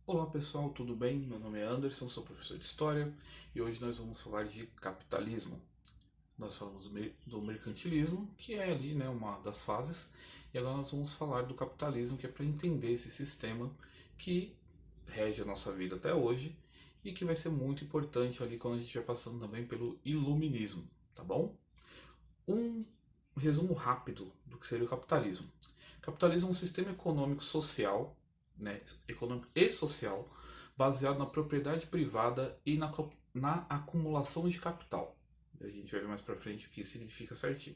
Olá pessoal, tudo bem? Meu nome é Anderson, sou professor de História e hoje nós vamos falar de capitalismo. Nós falamos do mercantilismo, que é ali, né, uma das fases, e agora nós vamos falar do capitalismo, que é para entender esse sistema que rege a nossa vida até hoje e que vai ser muito importante ali quando a gente vai passando também pelo iluminismo, tá bom? Um resumo rápido do que seria o capitalismo. O capitalismo é um sistema econômico social, né, econômico e social, baseado na propriedade privada e na acumulação de capital. A gente vai ver mais para frente o que isso significa certinho.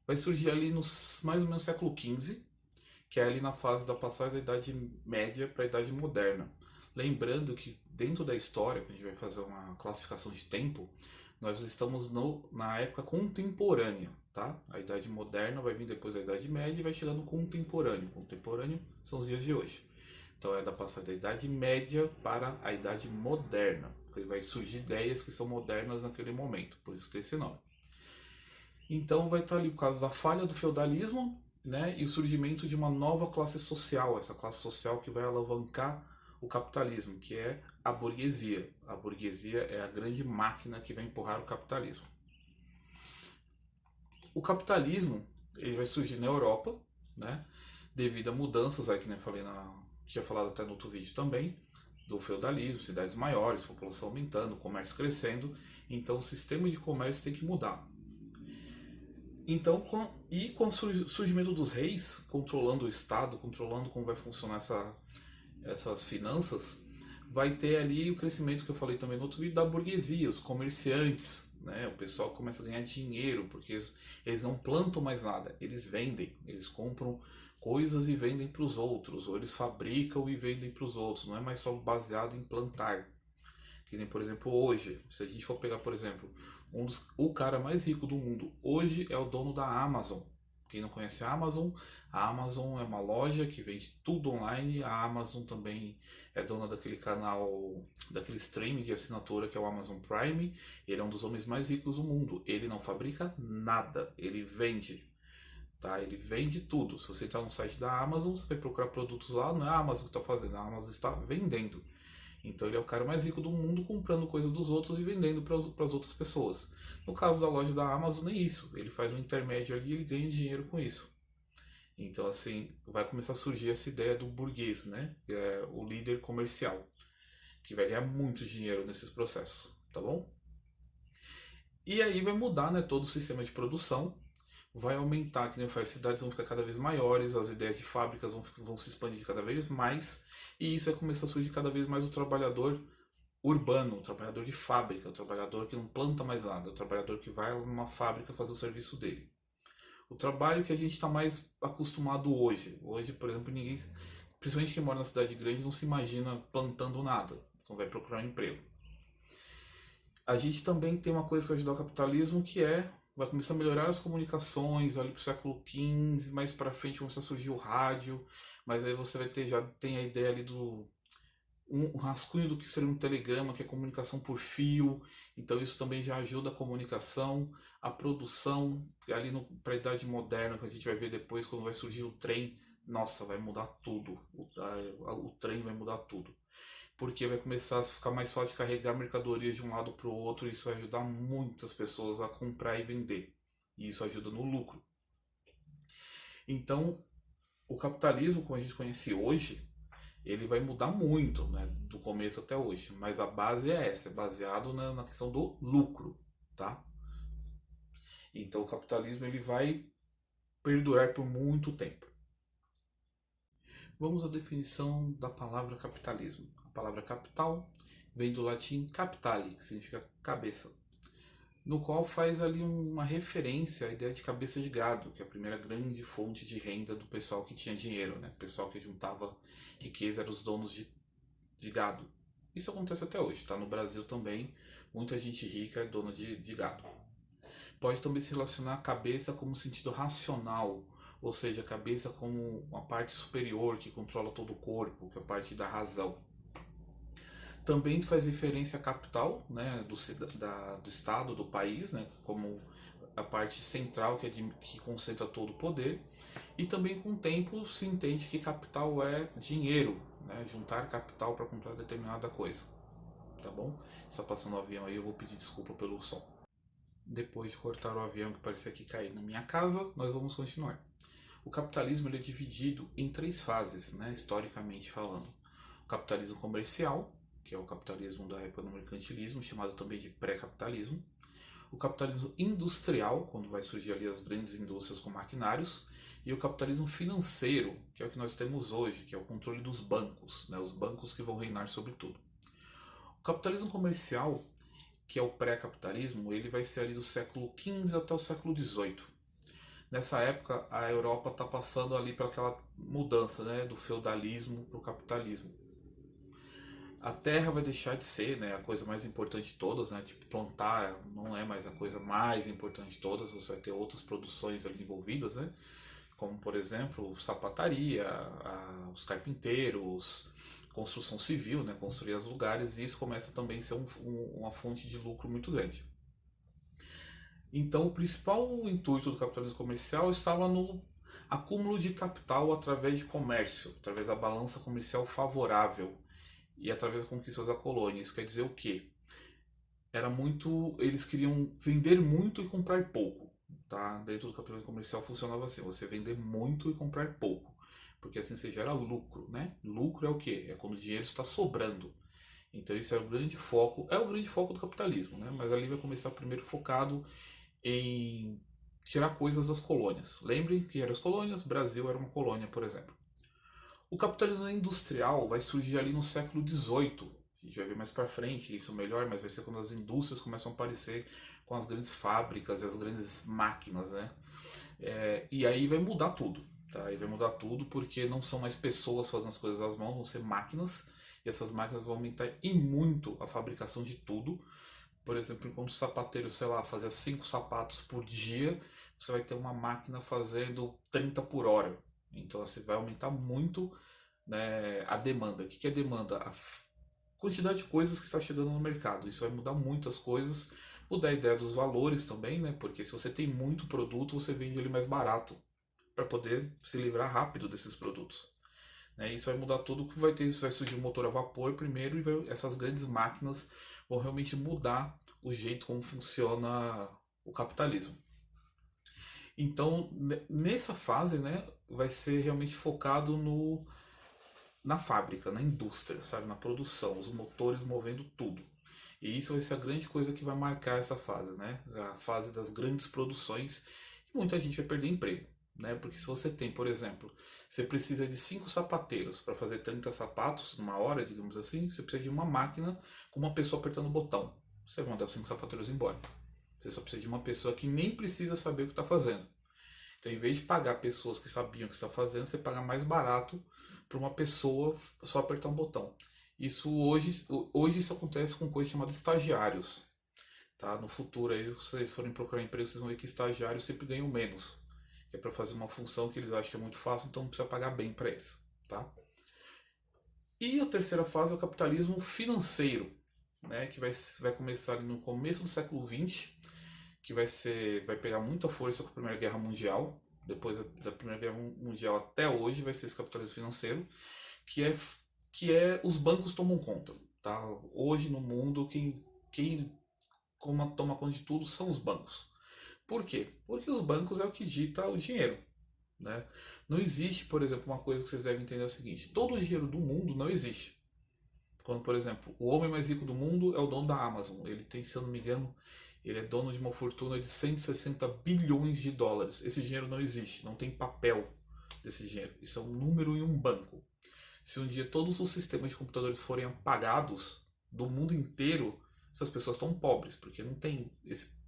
Vai surgir ali nos mais ou menos século XV, que é ali na fase da passagem da Idade Média para a Idade Moderna. Lembrando que dentro da história, quando a gente vai fazer uma classificação de tempo, nós estamos na época contemporânea, tá? A Idade Moderna vai vir depois da Idade Média e vai chegar no contemporâneo. Contemporâneo são os dias de hoje. Então é da passagem da Idade Média para a Idade Moderna, porque vai surgir ideias que são modernas naquele momento, por isso que tem esse nome. Então vai estar ali o caso da falha do feudalismo, né, e o surgimento de uma nova classe social, essa classe social que vai alavancar o capitalismo, que é a burguesia. A burguesia é a grande máquina que vai empurrar o capitalismo. O capitalismo ele vai surgir na Europa, né, devido a mudanças aí que nem falei tinha falado até no outro vídeo também, do feudalismo, cidades maiores, população aumentando, comércio crescendo, então o sistema de comércio tem que mudar. Então, com o surgimento dos reis, controlando o Estado, controlando como vai funcionar essas finanças, vai ter ali o crescimento que eu falei também no outro vídeo da burguesia, os comerciantes, né? O pessoal começa a ganhar dinheiro, porque eles não plantam mais nada, eles vendem, eles compram coisas e vendem para os outros, ou eles fabricam e vendem para os outros, não é mais só baseado em plantar. Que nem, por exemplo, hoje, se a gente for pegar, por exemplo, o cara mais rico do mundo hoje é o dono da Amazon. Quem não conhece a Amazon é uma loja que vende tudo online. A Amazon também é dona daquele canal, daquele streaming de assinatura que é o Amazon Prime. Ele é um dos homens mais ricos do mundo. Ele não fabrica nada, ele vende. Tá? Ele vende tudo. Se você entrar no site da Amazon, você vai procurar produtos lá, não é a Amazon que está fazendo, a Amazon está vendendo. Então ele é o cara mais rico do mundo comprando coisas dos outros e vendendo para as outras pessoas. No caso da loja da Amazon, nem isso. Ele faz um intermédio ali e ele ganha dinheiro com isso. Então, assim, vai começar a surgir essa ideia do burguês, né? Que é o líder comercial, que vai ganhar muito dinheiro nesses processos, tá bom? E aí vai mudar, né, todo o sistema de produção, vai aumentar, que nem eu falei, as cidades vão ficar cada vez maiores, as ideias de fábricas vão se expandir cada vez mais, e isso vai começar a surgir cada vez mais o trabalhador urbano, o trabalhador de fábrica, o trabalhador que não planta mais nada, o trabalhador que vai numa fábrica fazer o serviço dele. O trabalho que a gente está mais acostumado hoje. Hoje, por exemplo, ninguém, principalmente quem mora na cidade grande, não se imagina plantando nada quando vai procurar um emprego. A gente também tem uma coisa que vai ajudar o capitalismo, que é vai começar a melhorar as comunicações ali pro século XV, mais para frente começar a surgir o rádio, mas aí você vai ter já tem a ideia ali do um rascunho do que seria um telegrama, que é comunicação por fio, então isso também já ajuda a comunicação, a produção, ali para a idade moderna, que a gente vai ver depois, quando vai surgir o trem, nossa, vai mudar tudo, o trem vai mudar tudo. Porque vai começar a ficar mais fácil de carregar mercadorias de um lado para o outro, e isso vai ajudar muitas pessoas a comprar e vender. E isso ajuda no lucro. Então, o capitalismo, como a gente conhece hoje, ele vai mudar muito, né, do começo até hoje, mas a base é essa, é baseado na questão do lucro, tá? Então o capitalismo ele vai perdurar por muito tempo. Vamos à definição da palavra capitalismo. A palavra capital vem do latim capitale, que significa cabeça, no qual faz ali uma referência à ideia de cabeça de gado, que é a primeira grande fonte de renda do pessoal que tinha dinheiro, né? O pessoal que juntava riqueza eram os donos de gado. Isso acontece até hoje, tá? No Brasil também, muita gente rica é dona de gado. Pode também se relacionar a cabeça como sentido racional, ou seja, a cabeça como uma parte superior que controla todo o corpo, que é a parte da razão. Também faz referência à capital, né, do estado, do país, né, como a parte central que concentra todo o poder. E também com o tempo se entende que capital é dinheiro, né? Juntar capital para comprar determinada coisa, tá bom? Está passando o avião aí, eu vou pedir desculpa pelo som. Depois de cortar o avião que parecia que cair na minha casa, nós vamos continuar. O capitalismo ele é dividido em três fases, né, historicamente falando. O capitalismo comercial, que é o capitalismo da época do mercantilismo, chamado também de pré-capitalismo. O capitalismo industrial, quando vai surgir ali as grandes indústrias com maquinários. E o capitalismo financeiro, que é o que nós temos hoje, que é o controle dos bancos, né, os bancos que vão reinar sobre tudo. O capitalismo comercial, que é o pré-capitalismo, ele vai ser ali do século XV até o século XVIII. Nessa época, a Europa está passando ali para aquela mudança, né, do feudalismo para o capitalismo. A terra vai deixar de ser, né, a coisa mais importante de todas, né, tipo, plantar não é mais a coisa mais importante de todas, você vai ter outras produções ali envolvidas, né, como, por exemplo, sapataria, os carpinteiros, construção civil, né, construir os lugares, e isso começa também a ser uma fonte de lucro muito grande. Então, o principal intuito do capitalismo comercial estava no acúmulo de capital através de comércio, através da balança comercial favorável e através da conquista da colônia. Isso quer dizer o quê? Era muito, eles queriam vender muito e comprar pouco, tá? Dentro do capitalismo comercial funcionava assim: você vender muito e comprar pouco, porque assim você gera lucro, né? Lucro é o quê? É quando o dinheiro está sobrando. Então isso é o grande foco do capitalismo, né? Mas ali vai começar primeiro focado em tirar coisas das colônias. Lembrem que eram as colônias, o Brasil era uma colônia, por exemplo. O capitalismo industrial vai surgir ali no século XVIII. A gente vai ver mais para frente isso melhor, mas vai ser quando as indústrias começam a aparecer com as grandes fábricas e as grandes máquinas, né? E aí vai mudar tudo, tá? Aí vai mudar tudo porque não são mais pessoas fazendo as coisas às mãos, vão ser máquinas, e essas máquinas vão aumentar e muito a fabricação de tudo. Por exemplo, enquanto o sapateiro, sei lá, fazia 5 sapatos por dia, você vai ter uma máquina fazendo 30 por hora. Então você vai aumentar muito, né, a demanda. O que é demanda? A quantidade de coisas que está chegando no mercado. Isso vai mudar muito as coisas, mudar a ideia dos valores também, né? Porque se você tem muito produto, você vende ele mais barato para poder se livrar rápido desses produtos. Isso vai mudar tudo, que vai ter, vai surgir um motor a vapor primeiro e essas grandes máquinas vão realmente mudar o jeito como funciona o capitalismo. Então, nessa fase, né, vai ser realmente focado na fábrica, na indústria, sabe, na produção, os motores movendo tudo. E isso vai ser a grande coisa que vai marcar essa fase, né? A fase das grandes produções. E muita gente vai perder emprego, né? Porque se você tem, por exemplo, você precisa de 5 sapateiros para fazer 30 sapatos numa hora, digamos assim, você precisa de uma máquina com uma pessoa apertando o botão. Você vai mandar os 5 sapateiros embora. Você só precisa de uma pessoa que nem precisa saber o que está fazendo. Então, em vez de pagar pessoas que sabiam o que está fazendo, você paga mais barato para uma pessoa só apertar um botão. Isso hoje isso acontece com coisas chamadas estagiários. Tá? No futuro, aí, se vocês forem procurar emprego, vocês vão ver que estagiários sempre ganham menos. É para fazer uma função que eles acham que é muito fácil, então não precisa pagar bem para eles. Tá? E a terceira fase é o capitalismo financeiro, né? Que vai começar no começo do século XX, que vai pegar muita força com a Primeira Guerra Mundial. Depois da Primeira Guerra Mundial até hoje vai ser esse capitalismo financeiro, que é os bancos tomam conta. Tá? Hoje no mundo, quem toma conta de tudo são os bancos. Por quê? Porque os bancos é o que dita o dinheiro. Né? Não existe, por exemplo, uma coisa que vocês devem entender é o seguinte: todo o dinheiro do mundo não existe. Quando, por exemplo, o homem mais rico do mundo é o dono da Amazon. Ele tem, se eu não me engano, ele é dono de uma fortuna de 160 bilhões de dólares. Esse dinheiro não existe, não tem papel desse dinheiro. Isso é um número em um banco. Se um dia todos os sistemas de computadores forem apagados do mundo inteiro, essas pessoas estão pobres, porque não tem esse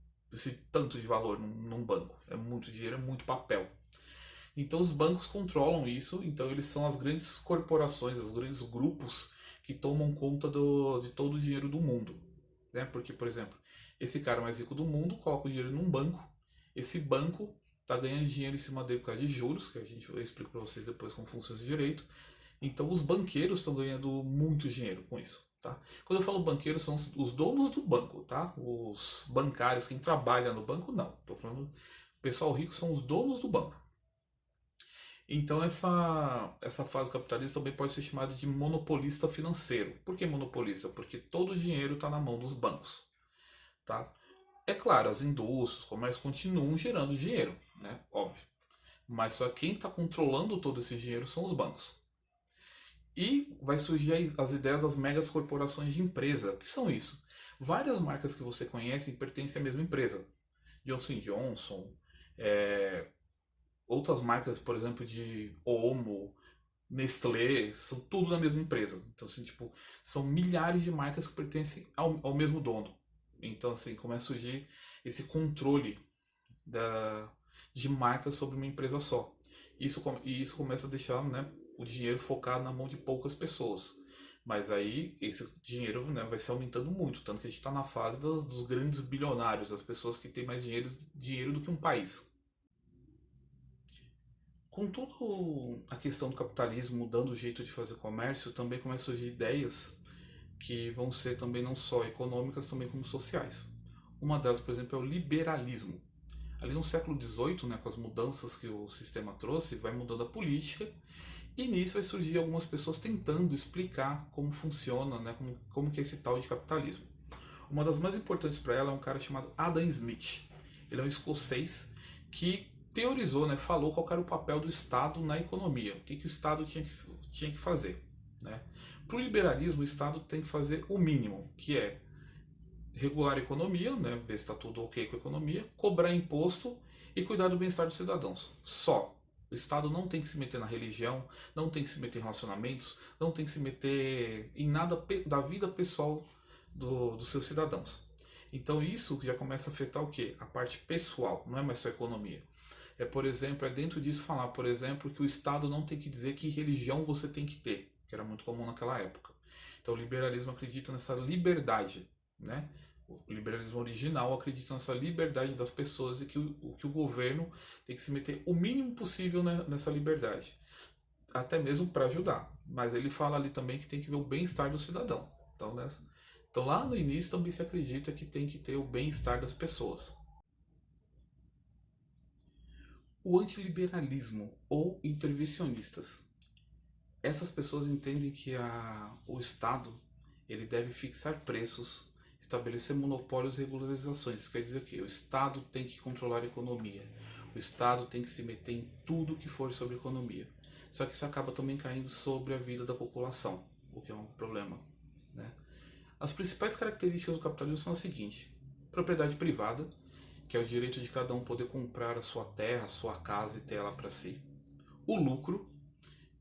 tanto de valor num banco. É muito dinheiro, é muito papel. Então os bancos controlam isso, então eles são as grandes corporações, os grandes grupos que tomam conta de todo o dinheiro do mundo. Né? Porque, por exemplo, esse cara mais rico do mundo coloca o dinheiro num banco, esse banco está ganhando dinheiro em cima dele por causa de juros, que eu explico para vocês depois como funciona esse direito. Então os banqueiros estão ganhando muito dinheiro com isso. Tá? Quando eu falo banqueiros, são os donos do banco, tá? Os bancários, quem trabalha no banco, não. Estou falando, o pessoal rico são os donos do banco. Então essa fase capitalista também pode ser chamada de monopolista financeiro. Por que monopolista? Porque todo o dinheiro está na mão dos bancos. Tá? É claro, as indústrias, os comércios continuam gerando dinheiro, né? Óbvio. Mas só quem está controlando todo esse dinheiro são os bancos. E vai surgir as ideias das megas corporações de empresa. O que são isso? Várias marcas que você conhece pertencem à mesma empresa. Johnson Johnson, é, outras marcas, por exemplo, de Omo, Nestlé, são tudo da mesma empresa. Então, assim, tipo, são milhares de marcas que pertencem ao mesmo dono. Então, assim, começa a surgir esse controle da, de marcas sobre uma empresa só. Isso começa a deixar, né, o dinheiro focado na mão de poucas pessoas. Mas aí esse dinheiro, né, vai se aumentando muito, tanto que a gente está na fase dos grandes bilionários, das pessoas que têm mais dinheiro do que um país. Com toda a questão do capitalismo mudando o jeito de fazer comércio, também começam a surgir ideias que vão ser também não só econômicas, também como sociais. Uma delas, por exemplo, é o liberalismo. Ali no século XVIII, né, com as mudanças que o sistema trouxe, vai mudando a política e nisso vai surgir algumas pessoas tentando explicar como funciona, né, como que é esse tal de capitalismo. Uma das mais importantes para ela é um cara chamado Adam Smith. Ele é um escocês que teorizou, né, falou qual era o papel do Estado na economia, o que o Estado tinha que fazer. Né? Para o liberalismo, o Estado tem que fazer o mínimo, que é regular a economia, né, ver se está tudo ok com a economia, cobrar imposto e cuidar do bem-estar dos cidadãos. Só. O Estado não tem que se meter na religião, não tem que se meter em relacionamentos, não tem que se meter em nada da vida pessoal dos seus cidadãos. Então isso já começa a afetar o quê? A parte pessoal, não é mais só a economia. É, por exemplo, é dentro disso falar, por exemplo, que o Estado não tem que dizer que religião você tem que ter, que era muito comum naquela época. Então o liberalismo acredita nessa liberdade, né? O liberalismo original acredita nessa liberdade das pessoas e que o governo tem que se meter o mínimo possível nessa liberdade, até mesmo para ajudar. Mas ele fala ali também que tem que ver o bem-estar do cidadão. Então lá no início também se acredita que tem que ter o bem-estar das pessoas. O antiliberalismo ou intervencionistas. Essas pessoas entendem que o Estado ele deve fixar preços, estabelecer monopólios e regularizações. Isso quer dizer o quê? O Estado tem que controlar a economia. O Estado tem que se meter em tudo que for sobre economia. Só que isso acaba também caindo sobre a vida da população, o que é um problema. Né? As principais características do capitalismo são as seguintes: propriedade privada, que é o direito de cada um poder comprar a sua terra, a sua casa e ter ela para si. O lucro,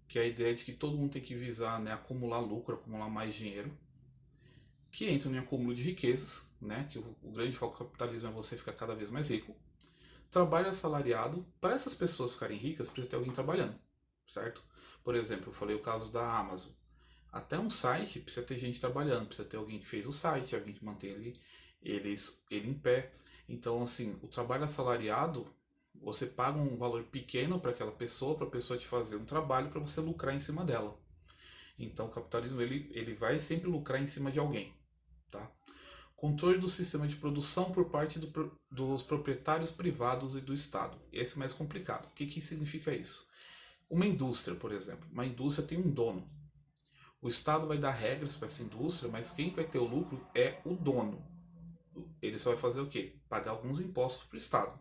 que é a ideia de que todo mundo tem que visar, né, acumular lucro, acumular mais dinheiro, que entra em acúmulo de riquezas, né, que o grande foco do capitalismo é você ficar cada vez mais rico. Trabalho assalariado, para essas pessoas ficarem ricas, precisa ter alguém trabalhando, certo? Por exemplo, eu falei o caso da Amazon. Até um site precisa ter gente trabalhando, precisa ter alguém que fez o site, alguém que mantém ele em pé. Então, assim, o trabalho assalariado, você paga um valor pequeno para aquela pessoa, para a pessoa te fazer um trabalho para você lucrar em cima dela. Então, o capitalismo ele vai sempre lucrar em cima de alguém. Tá? Controle do sistema de produção por parte dos proprietários privados e do Estado. Esse é mais complicado. O que significa isso? Uma indústria, por exemplo. Uma indústria tem um dono. O Estado vai dar regras para essa indústria, mas quem vai ter o lucro é o dono. Ele só vai fazer o quê? Pagar alguns impostos para o Estado.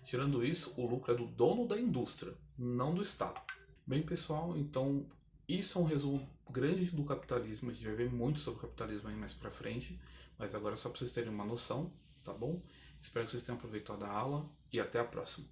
Tirando isso, o lucro é do dono da indústria, não do Estado. Bem, pessoal, então isso é um resumo grande do capitalismo. A gente vai ver muito sobre o capitalismo aí mais pra frente, mas agora só para vocês terem uma noção, tá bom? Espero que vocês tenham aproveitado a aula e até a próxima.